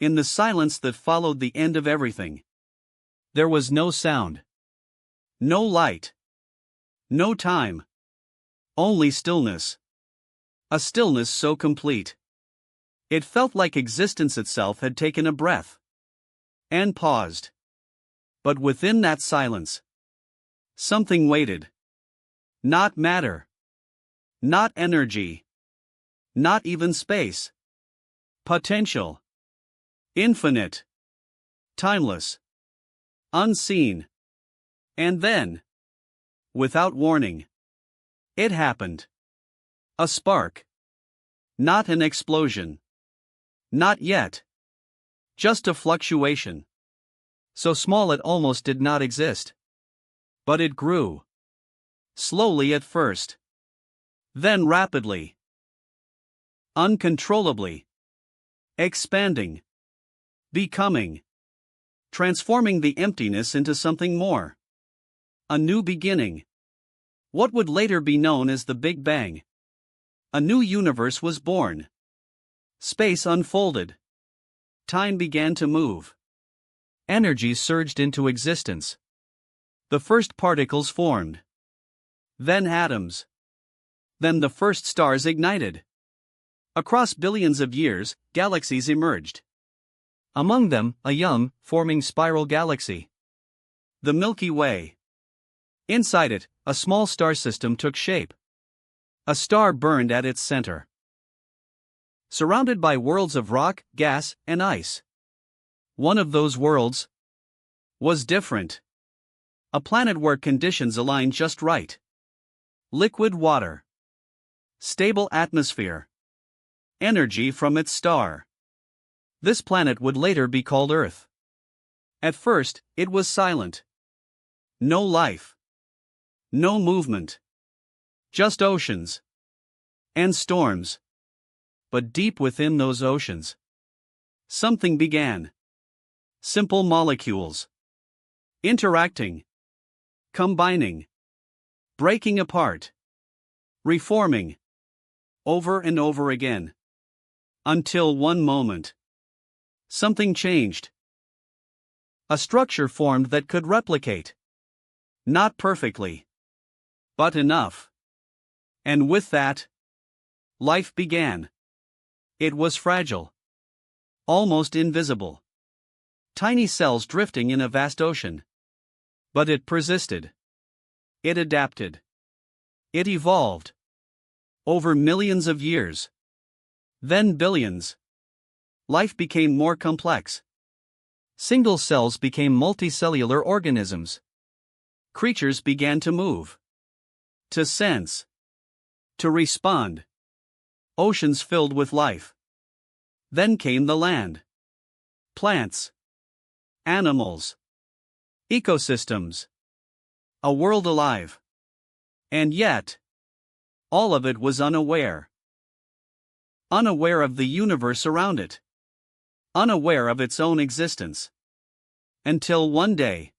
In the silence that followed the end of everything, there was no sound, no light, no time, only stillness. A stillness so complete, it felt like existence itself had taken a breath and paused. But within that silence, something waited. Not matter, not energy, not even space. Potential. Infinite. Timeless. Unseen. And then, without warning, it happened. A spark. Not an explosion. Not yet. Just a fluctuation. So small it almost did not exist. But it grew. Slowly at first. Then rapidly. Uncontrollably. Expanding. Becoming. Transforming the emptiness into something more. A new beginning. What would later be known as the Big Bang. A new universe was born. Space unfolded. Time began to move. Energy surged into existence. The first particles formed. Then atoms. Then the first stars ignited. Across billions of years, galaxies emerged. Among them, a young, forming spiral galaxy. The Milky Way. Inside it, a small star system took shape. A star burned at its center. Surrounded by worlds of rock, gas, and ice. One of those worlds was different. A planet where conditions aligned just right. Liquid water. Stable atmosphere. Energy from its star. This planet would later be called Earth. At first, it was silent. No life. No movement. Just oceans. And storms. But deep within those oceans, something began. Simple molecules. Interacting. Combining. Breaking apart. Reforming. Over and over again. Until one moment. Something changed. A structure formed that could replicate. Not perfectly. But enough. And with that, life began. It was fragile. Almost invisible. Tiny cells drifting in a vast ocean. But it persisted. It adapted. It evolved. Over millions of years. Then billions. Life became more complex. Single cells became multicellular organisms. Creatures began to move. To sense. To respond. Oceans filled with life. Then came the land. Plants. Animals. Ecosystems. A world alive. And yet, all of it was unaware. Unaware of the universe around it. Unaware of its own existence. Until one day,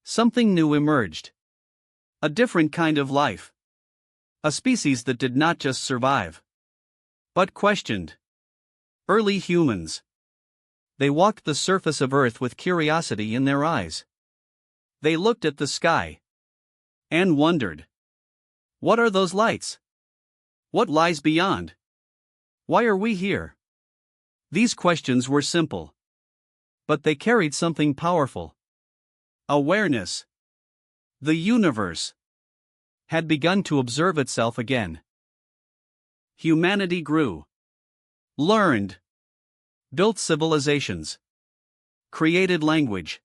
something new emerged. A different kind of life. A species that did not just survive, but questioned. Early humans. They walked the surface of Earth with curiosity in their eyes. They looked at the sky. And wondered. What are those lights? What lies beyond? Why are we here? These questions were simple. But they carried something powerful. Awareness. The universe had begun to observe itself again. Humanity grew. Learned. Built civilizations. Created language.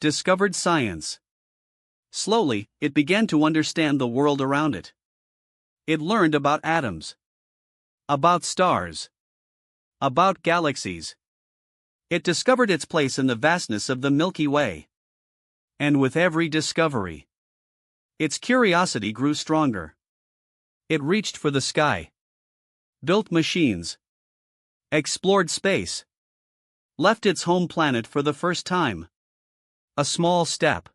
Discovered science. Slowly, it began to understand the world around it. It learned about atoms. About stars. About galaxies. It discovered its place in the vastness of the Milky Way. And with every discovery, its curiosity grew stronger. It reached for the sky. Built machines. Explored space. Left its home planet for the first time. A small step.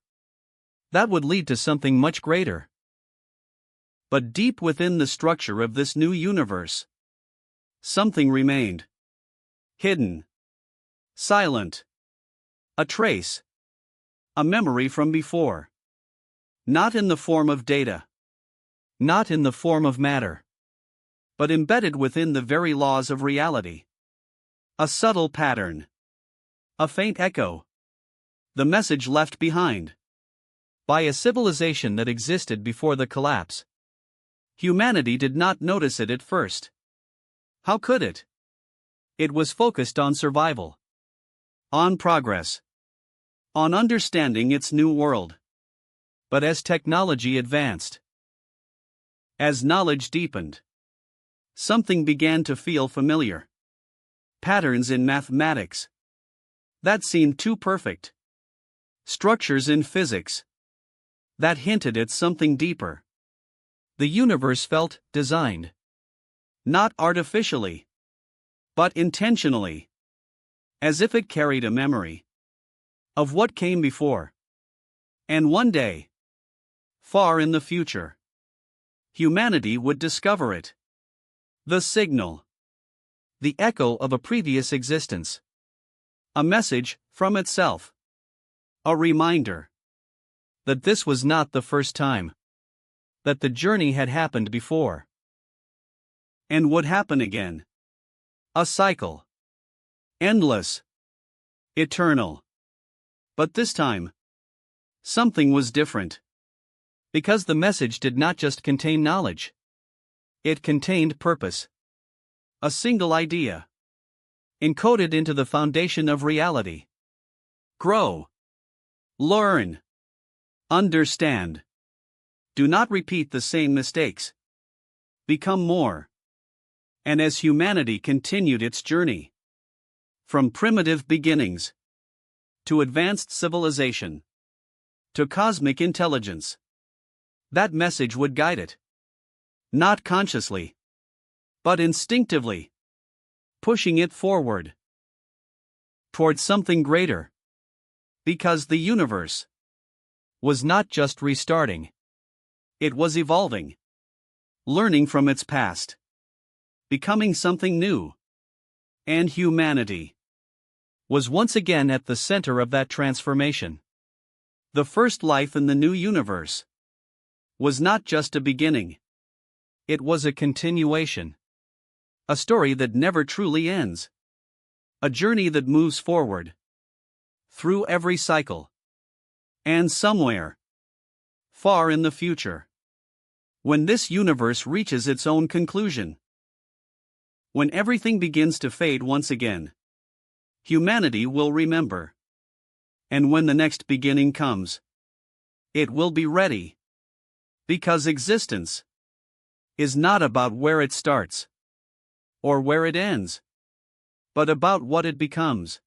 That would lead to something much greater. But deep within the structure of this new universe, something remained. Hidden. Silent. A trace. A memory from before. Not in the form of data. Not in the form of matter. But embedded within the very laws of reality. A subtle pattern. A faint echo. The message left behind by a civilization that existed before the collapse. Humanity did not notice it at first. How could it? It was focused on survival, on progress, on understanding its new world. But as technology advanced, as knowledge deepened, something began to feel familiar. Patterns in mathematics that seemed too perfect. Structures in physics that hinted at something deeper. The universe felt designed. Not artificially, but intentionally. As if it carried a memory of what came before. And one day, far in the future, humanity would discover it. The signal. The echo of a previous existence. A message from itself. A reminder that this was not the first time. That the journey had happened before. And would happen again. A cycle. Endless. Eternal. But this time, something was different. Because the message did not just contain knowledge. It contained purpose. A single idea. Encoded into the foundation of reality. Grow. Learn. Understand. Do not repeat the same mistakes. Become more. And as humanity continued its journey, from primitive beginnings to advanced civilization to cosmic intelligence, that message would guide it. Not consciously, but instinctively, pushing it forward towards something greater. Because the universe was not just restarting, it was evolving, learning from its past, becoming something new. And humanity was once again at the center of that transformation. The first life in the new universe was not just a beginning, it was a continuation. A story that never truly ends. A journey that moves forward through every cycle. And somewhere, far in the future, when this universe reaches its own conclusion, when everything begins to fade once again, humanity will remember. And when the next beginning comes, it will be ready. Because existence is not about where it starts or where it ends, but about what it becomes.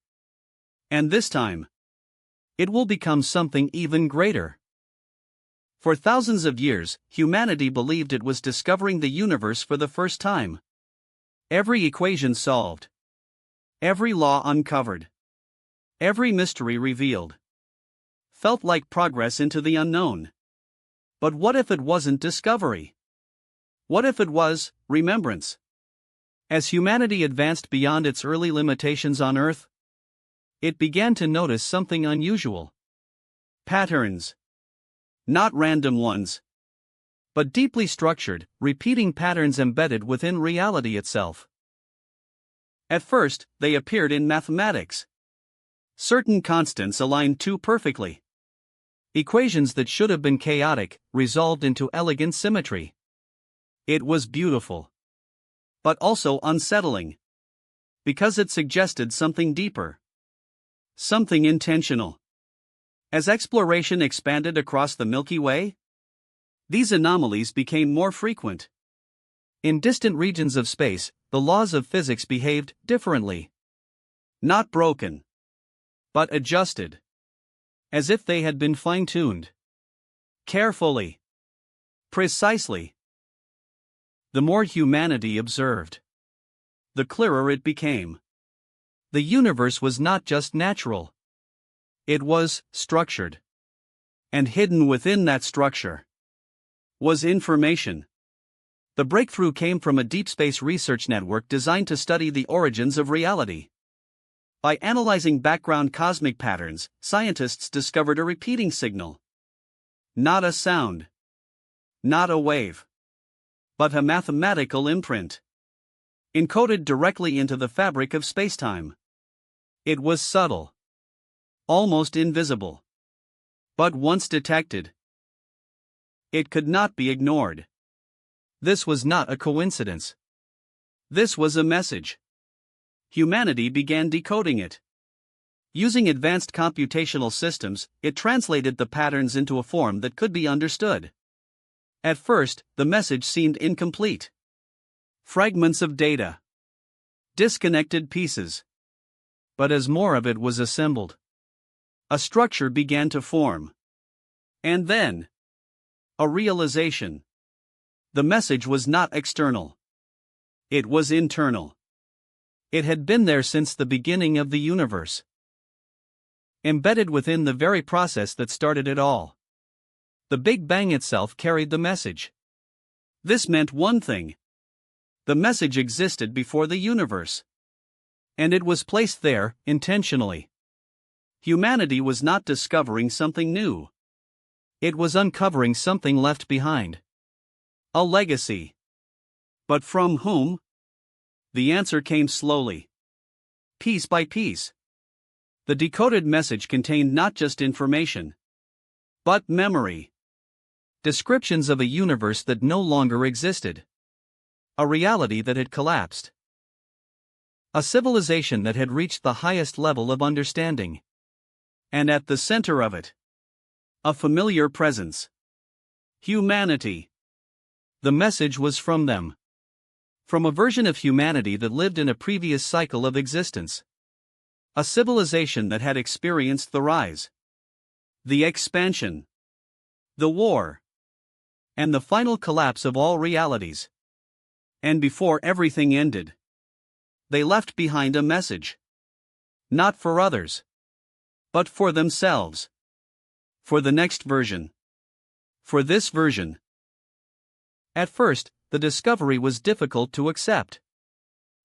And this time, it will become something even greater. For thousands of years, humanity believed it was discovering the universe for the first time. Every equation solved. Every law uncovered. Every mystery revealed. Felt like progress into the unknown. But what if it wasn't discovery? What if it was remembrance? As humanity advanced beyond its early limitations on Earth, it began to notice something unusual. Patterns. Not random ones, but deeply structured, repeating patterns embedded within reality itself. At first, they appeared in mathematics. Certain constants aligned too perfectly. Equations that should have been chaotic, resolved into elegant symmetry. It was beautiful, but also unsettling. Because it suggested something deeper. Something intentional. As exploration expanded across the Milky Way, these anomalies became more frequent. In distant regions of space, the laws of physics behaved differently. Not broken, but adjusted. As if they had been fine-tuned. Carefully. Precisely. The more humanity observed, the clearer it became. The universe was not just natural. It was structured. And hidden within that structure was information. The breakthrough came from a deep space research network designed to study the origins of reality. By analyzing background cosmic patterns, scientists discovered a repeating signal. Not a sound. Not a wave. But a mathematical imprint. Encoded directly into the fabric of spacetime. It was subtle. Almost invisible. But once detected, it could not be ignored. This was not a coincidence. This was a message. Humanity began decoding it. Using advanced computational systems, it translated the patterns into a form that could be understood. At first, the message seemed incomplete. Fragments of data. Disconnected pieces. But as more of it was assembled, a structure began to form. And then, a realization. The message was not external. It was internal. It had been there since the beginning of the universe. Embedded within the very process that started it all. The Big Bang itself carried the message. This meant one thing. The message existed before the universe. And it was placed there, intentionally. Humanity was not discovering something new. It was uncovering something left behind. A legacy. But from whom? The answer came slowly. Piece by piece. The decoded message contained not just information, but memory. Descriptions of a universe that no longer existed. A reality that had collapsed. A civilization that had reached the highest level of understanding. And at the center of it, a familiar presence. Humanity. The message was from them. From a version of humanity that lived in a previous cycle of existence. A civilization that had experienced the rise, the expansion, the war, and the final collapse of all realities. And before everything ended, they left behind a message. Not for others, but for themselves. For the next version. For this version. At first, the discovery was difficult to accept.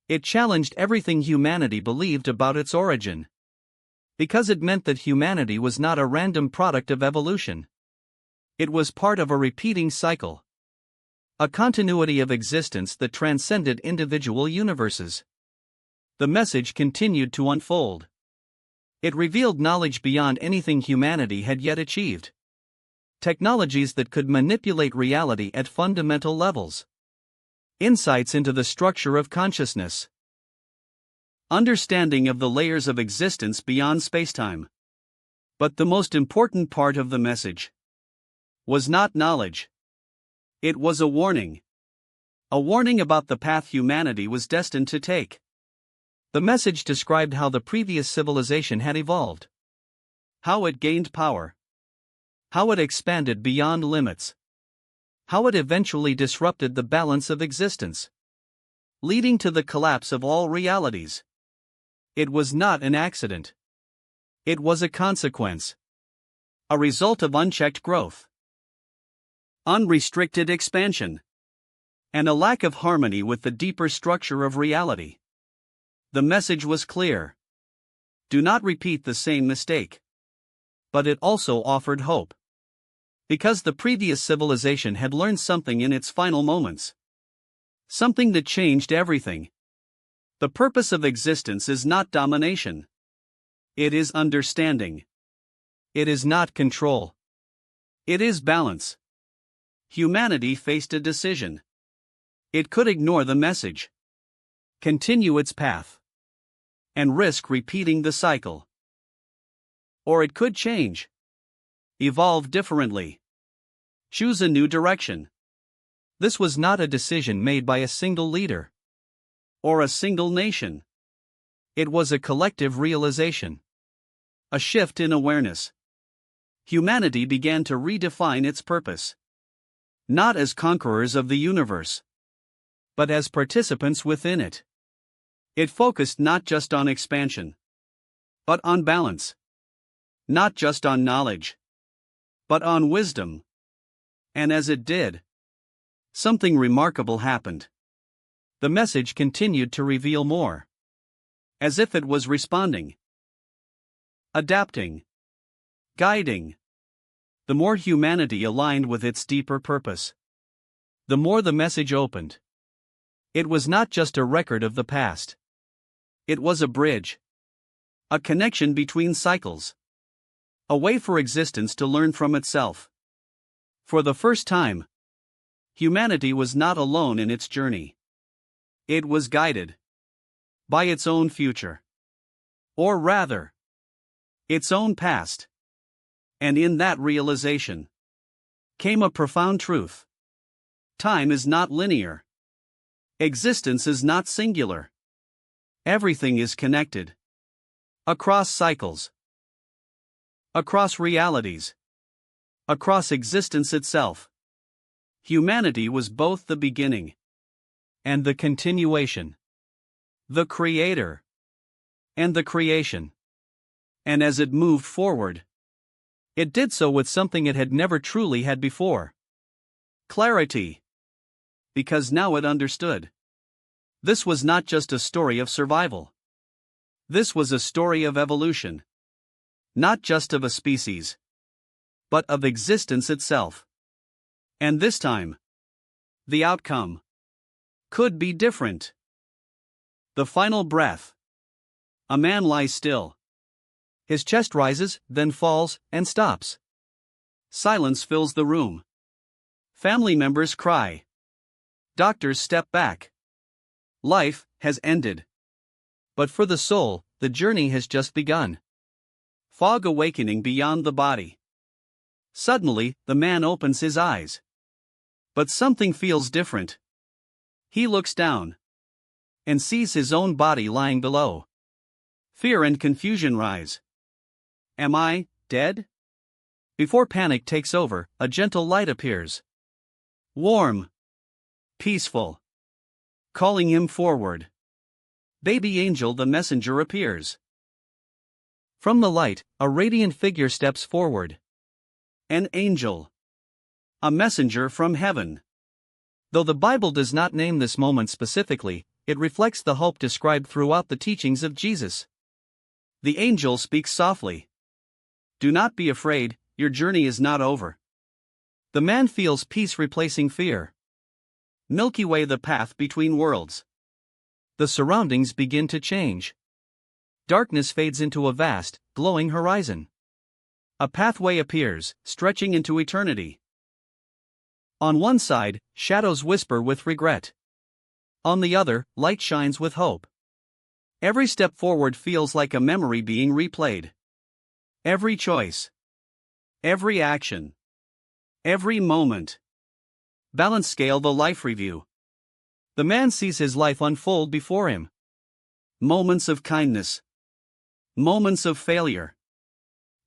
It challenged everything humanity believed about its origin. Because it meant that humanity was not a random product of evolution. It was part of a repeating cycle. A continuity of existence that transcended individual universes. The message continued to unfold. It revealed knowledge beyond anything humanity had yet achieved. Technologies that could manipulate reality at fundamental levels. Insights into the structure of consciousness. Understanding of the layers of existence beyond spacetime. But the most important part of the message was not knowledge. It was a warning. A warning about the path humanity was destined to take. The message described how the previous civilization had evolved. How it gained power. How it expanded beyond limits. How it eventually disrupted the balance of existence, leading to the collapse of all realities. It was not an accident. It was a consequence. A result of unchecked growth. Unrestricted expansion. And a lack of harmony with the deeper structure of reality. The message was clear. Do not repeat the same mistake. But it also offered hope. Because the previous civilization had learned something in its final moments. Something that changed everything. The purpose of existence is not domination. It is understanding. It is not control. It is balance. Humanity faced a decision. It could ignore the message, continue its path, and risk repeating the cycle. Or it could change. Evolve differently. Choose a new direction. This was not a decision made by a single leader. Or a single nation. It was a collective realization. A shift in awareness. Humanity began to redefine its purpose. Not as conquerors of the universe, but as participants within it. It focused not just on expansion, but on balance. Not just on knowledge, but on wisdom. And as it did, something remarkable happened. The message continued to reveal more. as if it was responding, adapting, guiding. The more humanity aligned with its deeper purpose, the more the message opened. It was not just a record of the past. It was a bridge, a connection between cycles, a way for existence to learn from itself. For the first time, humanity was not alone in its journey. It was guided by its own future. Or rather, its own past. And in that realization came a profound truth. Time is not linear. Existence is not singular. Everything is connected. Across cycles. Across realities. Across existence itself. Humanity was both the beginning and the continuation. The creator and the creation. And as it moved forward, it did so with something it had never truly had before. Clarity. Because now it understood. This was not just a story of survival. This was a story of evolution. Not just of a species, but of existence itself. And this time, the outcome could be different. The final breath. A man lies still. His chest rises, then falls, and stops. Silence fills the room. Family members cry. Doctors step back. Life has ended. But for the soul, the journey has just begun. Fog awakening beyond the body. Suddenly, the man opens his eyes. But something feels different. He looks down and sees his own body lying below. Fear and confusion rise. Am I dead? Before panic takes over, a gentle light appears. Warm. Peaceful. Calling him forward. Baby angel the messenger appears. From the light, a radiant figure steps forward. An angel. A messenger from heaven. Though the Bible does not name this moment specifically, it reflects the hope described throughout the teachings of Jesus. The angel speaks softly. Do not be afraid, your journey is not over. The man feels peace replacing fear. Milky Way, the path between worlds. The surroundings begin to change. Darkness fades into a vast, glowing horizon. A pathway appears, stretching into eternity. On one side, shadows whisper with regret. On the other, light shines with hope. Every step forward feels like a memory being replayed. Every choice. Every action. Every moment. Balance scale, the life review. The man sees his life unfold before him. Moments of kindness. Moments of failure.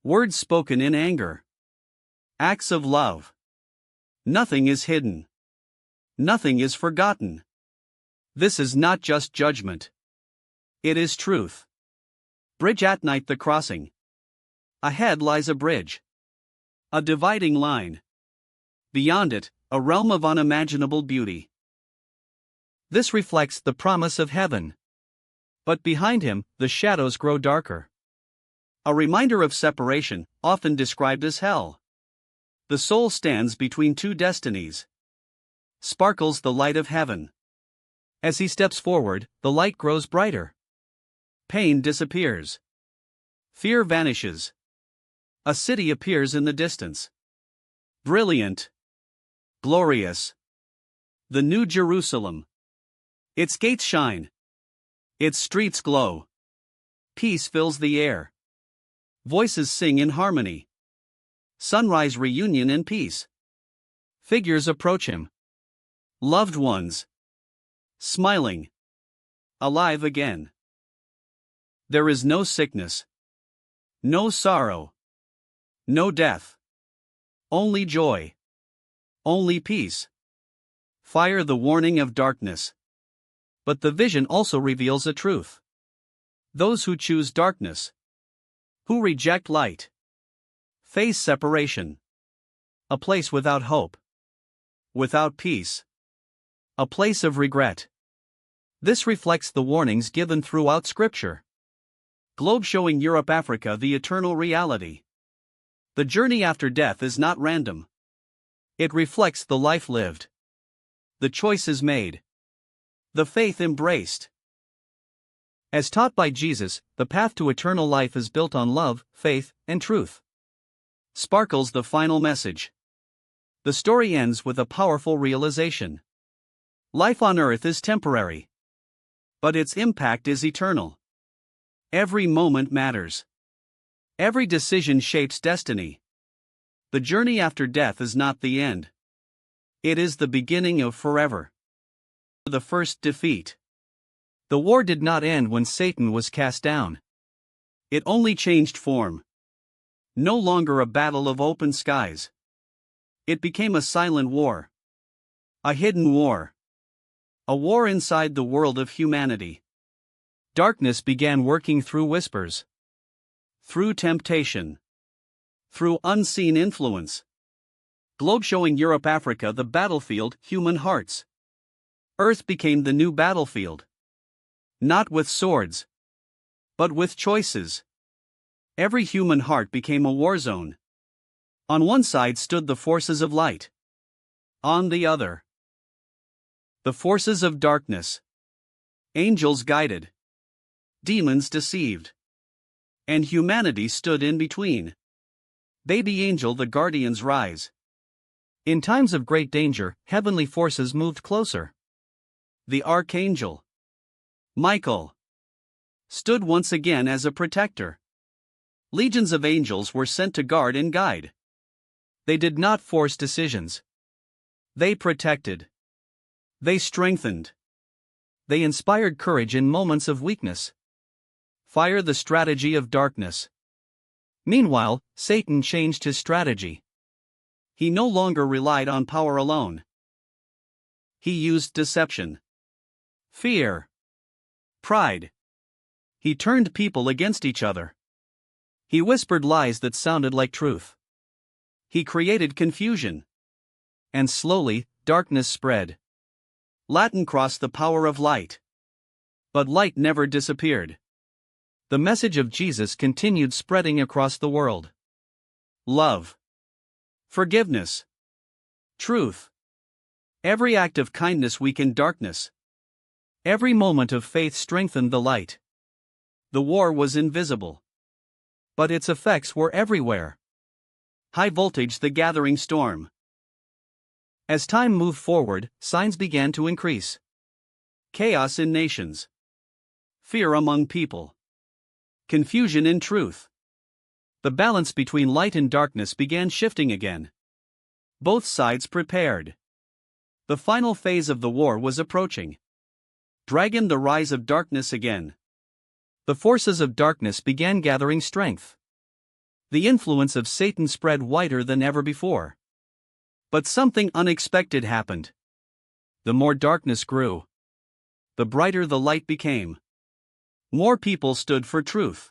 Words spoken in anger. Acts of love. Nothing is hidden. Nothing is forgotten. This is not just judgment. It is truth. Bridge at night, the crossing. Ahead lies a bridge. A dividing line. Beyond it, a realm of unimaginable beauty. This reflects the promise of heaven. But behind him, the shadows grow darker. A reminder of separation, often described as hell. The soul stands between two destinies. Sparkles the light of heaven. As he steps forward, the light grows brighter. Pain disappears. Fear vanishes. A city appears in the distance. Brilliant. Glorious. The New Jerusalem. Its gates shine. Its streets glow. Peace fills the air. Voices sing in harmony. Sunrise reunion in peace. Figures approach him. Loved ones. Smiling. Alive again. There is no sickness. No sorrow. No death. Only joy. Only peace. Fire, the warning of darkness. But the vision also reveals a truth. Those who choose darkness, who reject light, face separation. A place without hope. Without peace. A place of regret. This reflects the warnings given throughout Scripture. Globe showing Europe Africa the eternal reality. The journey after death is not random. It reflects the life lived, the choices made, the faith embraced. As taught by Jesus, the path to eternal life is built on love, faith, and truth. Sparkles the final message. The story ends with a powerful realization. Life on earth is temporary, but its impact is eternal. Every moment matters. Every decision shapes destiny. The journey after death is not the end. It is the beginning of forever. The first defeat. The war did not end when Satan was cast down. It only changed form. No longer a battle of open skies. It became a silent war. A hidden war. A war inside the world of humanity. Darkness began working through whispers. Through temptation. Through unseen influence. Globe showing Europe Africa the battlefield, human hearts. Earth became the new battlefield. Not with swords, but with choices. Every human heart became a war zone. On one side stood the forces of light. On the other, the forces of darkness. Angels guided, demons deceived, and humanity stood in between. Baby angel, the guardians rise. In times of great danger, heavenly forces moved closer. The archangel, Michael, stood once again as a protector. Legions of angels were sent to guard and guide. They did not force decisions. They protected. They strengthened. They inspired courage in moments of weakness. Fire the strategy of darkness. Meanwhile, Satan changed his strategy. He no longer relied on power alone. He used deception, fear, pride. He turned people against each other. He whispered lies that sounded like truth. He created confusion. And slowly, darkness spread. Latin crossed the power of light. But light never disappeared. The message of Jesus continued spreading across the world. Love, forgiveness, truth. Every act of kindness weakened darkness. Every moment of faith strengthened the light. The war was invisible, but its effects were everywhere. High voltage, the gathering storm. As time moved forward, signs began to increase. Chaos in nations. Fear among people. Confusion in truth. The balance between light and darkness began shifting again. Both sides prepared. The final phase of the war was approaching. Dragon, the rise of darkness again. The forces of darkness began gathering strength. The influence of Satan spread wider than ever before. But something unexpected happened. The more darkness grew, the brighter the light became. More people stood for truth.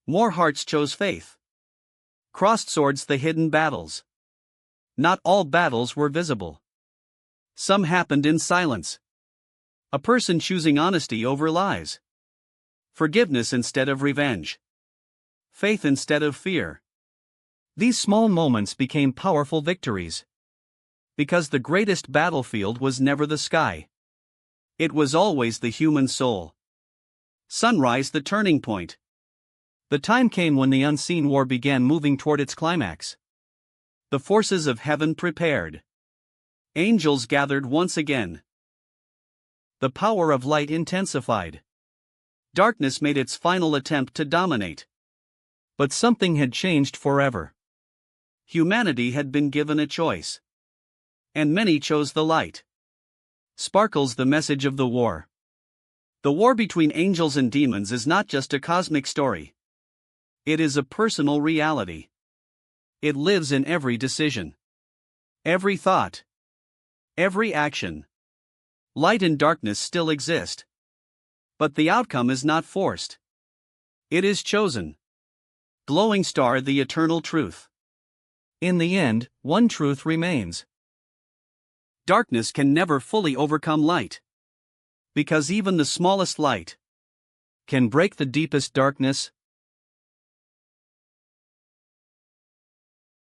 More hearts chose faith. Crossed swords, the hidden battles. Not all battles were visible. Some happened in silence. A person choosing honesty over lies. Forgiveness instead of revenge. Faith instead of fear. These small moments became powerful victories. Because the greatest battlefield was never the sky. It was always the human soul. Sunrise, the turning point. The time came when the unseen war began moving toward its climax. The forces of heaven prepared. Angels gathered once again. The power of light intensified. Darkness made its final attempt to dominate. But something had changed forever. Humanity had been given a choice. And many chose the light. Sparkles, the message of the war. The war between angels and demons is not just a cosmic story. It is a personal reality. It lives in every decision, every thought, every action. Light and darkness still exist. But the outcome is not forced. It is chosen. Glowing star, the eternal truth. In the end, one truth remains. Darkness can never fully overcome light. Because even the smallest light, can break the deepest darkness,